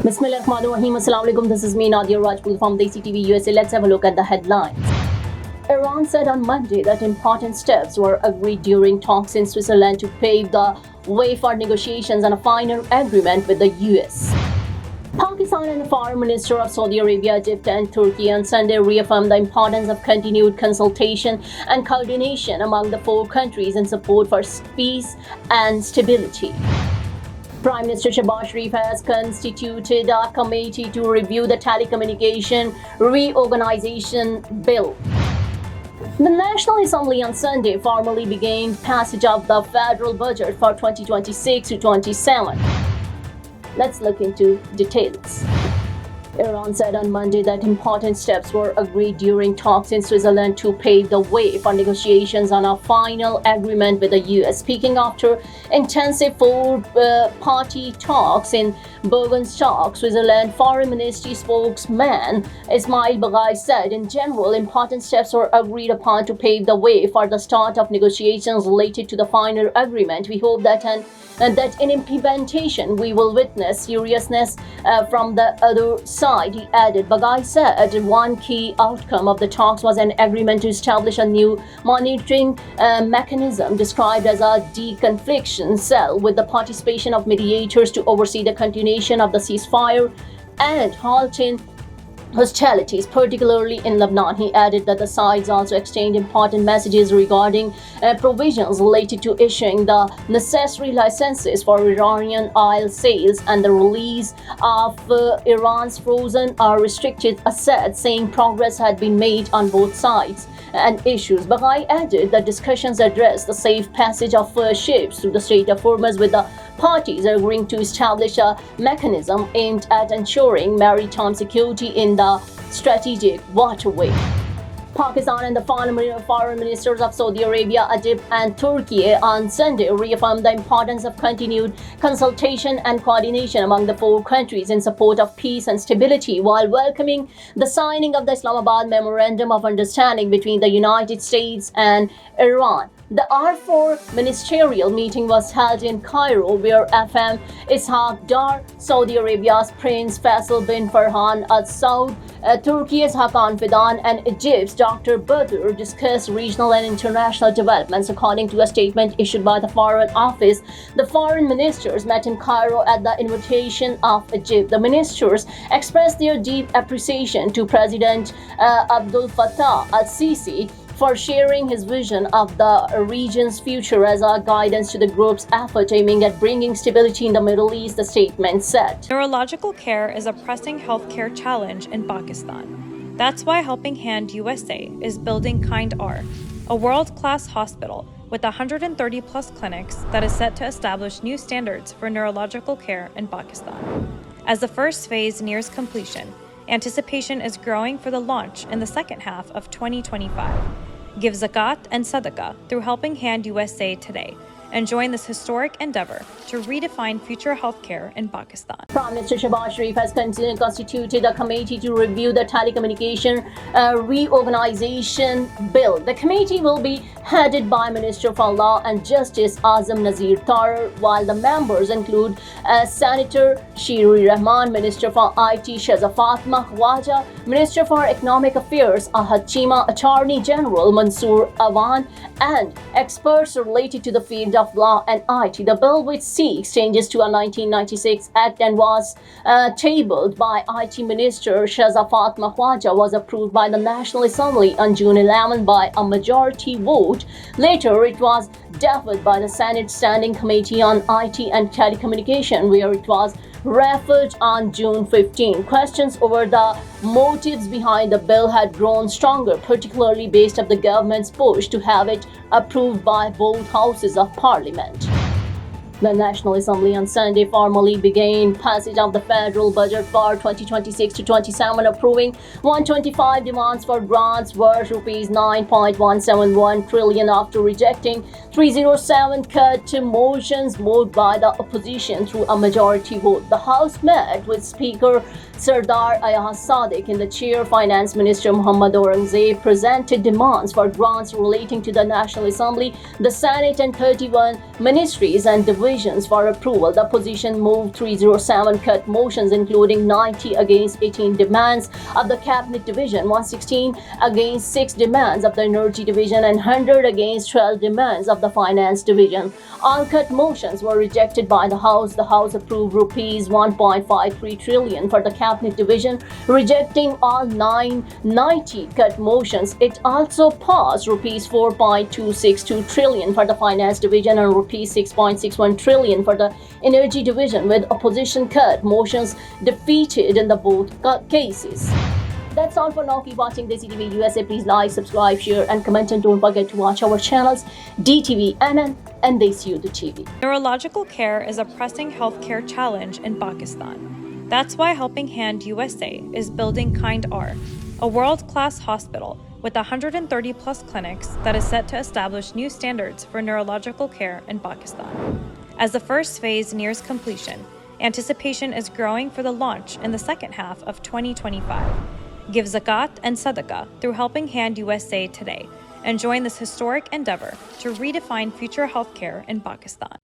Bismillahirrahmanirrahim. Assalamu alaikum. This is me, Nadia Rajput from DESI TV USA. Let's have a look at the headlines. Iran said on Monday that important steps were agreed during talks in Switzerland to pave the way for negotiations on a final agreement with the US. Pakistan and the Foreign Minister of Saudi Arabia, Egypt and Turkey on Sunday reaffirmed the importance of continued consultation and coordination among the four countries in support for peace and stability. Prime Minister Shehbaz Sharif has constituted a committee to review the Telecommunication Reorganization Bill. The National Assembly on Sunday formally began passage of the federal budget for 2026 to 27. Let's look into details. Iran said on Monday that important steps were agreed during talks in Switzerland to pave the way for negotiations on a final agreement with the US. Speaking after intensive four-party talks in Bergenstock, Switzerland, Foreign Ministry spokesman Ismail Baghai said, in general, important steps were agreed upon to pave the way for the start of negotiations related to the final agreement. We hope that in implementation we will witness seriousness from the other side, he added. Baghai said one key outcome of the talks was an agreement to establish a new monitoring mechanism described as a deconfliction cell with the participation of mediators to oversee the continuation of the ceasefire and halting hostilities, particularly in Lebanon. He added that the sides also exchanged important messages regarding provisions related to issuing the necessary licenses for Iranian oil sales and the release of Iran's frozen or restricted assets, saying progress had been made on both sides and issues. Baghai added that discussions addressed the safe passage of ships through the Strait of Hormuz, with the parties agreeing to establish a mechanism aimed at ensuring maritime security in the strategic waterway. Pakistan and the foreign ministers of Saudi Arabia, Egypt and Turkiye on Sunday reaffirmed the importance of continued consultation and coordination among the four countries in support of peace and stability, while welcoming the signing of the Islamabad Memorandum of Understanding between the United States and Iran. The R4 ministerial meeting was held in Cairo, where FM Ishaq Dar, Saudi Arabia's Prince Faisal bin Farhan Al Saud, Turkey's Hakan Fidan, and Egypt's Dr. Badr discussed regional and international developments. According to a statement issued by the Foreign Office, the foreign ministers met in Cairo at the invitation of Egypt. The ministers expressed their deep appreciation to President Abdul Fattah al-Sisi for sharing his vision of the region's future as a guidance to the group's effort aiming at bringing stability in the Middle East, the statement said. Neurological care is a pressing healthcare challenge in Pakistan. That's why Helping Hand USA is building Kind R, a world-class hospital with 130-plus clinics that is set to establish new standards for neurological care in Pakistan. As the first phase nears completion, anticipation is growing for the launch in the second half of 2025. Give zakat and sadaqah through Helping Hand USA today and join this historic endeavor to redefine future healthcare in Pakistan. Prime Minister Shehbaz Sharif has constituted a committee to review the Telecommunication Reorganization Bill. The committee will be headed by Minister for Law and Justice Azam Nazir Tarar, while the members include Senator Shiri Rahman, Minister for IT Shahzad Mahwaja, Minister for Economic Affairs Ahad Chima, Attorney General Mansoor Awan, and experts related to the field of law and IT. The bill, which seeks changes to a 1996 Act and was tabled by IT Minister Shahzad Mahwaja, was approved by the National Assembly on June 11 by a majority vote. Later, it was deferred by the Senate Standing Committee on IT and Telecommunication, where it was referred on June 15. Questions over the motives behind the bill had grown stronger, particularly based on the government's push to have it approved by both houses of parliament. The National Assembly on Sunday formally began passage of the federal budget for 2026 to 27, approving 125 demands for grants worth rupees 9.171 trillion after rejecting 307 cut motions moved by the opposition through a majority vote. The House met with Speaker Sardar Ayaz Sadiq and the Chair Finance Minister Muhammad Aurangzeb presented demands for grants relating to the National Assembly, the Senate, and 31 ministries and divisions divisions for approval. The opposition moved 307 cut motions, including 90 against 18 demands of the Cabinet Division, 116 against 6 demands of the Energy Division, and 100 against 12 demands of the Finance Division. All cut motions were rejected by the House. The House approved rupees 1.53 trillion for the Cabinet Division, rejecting all 990 cut motions. It also passed rupees 4.262 trillion for the Finance Division and rupees 6.61 trillion for the Energy Division, with opposition cut motions defeated in the both cases. That's all for now. Keep watching DESI TV USA. Please like, subscribe, share, and comment. And don't forget to watch our channels DTV and DESI TV. Neurological care is a pressing healthcare challenge in Pakistan. That's why Helping Hand USA is building Kind R, a world-class hospital with 130 plus clinics that is set to establish new standards for neurological care in Pakistan. As the first phase nears completion, anticipation is growing for the launch in the second half of 2025. Give zakat and sadaqah through Helping Hand USA today and join this historic endeavor to redefine future healthcare in Pakistan.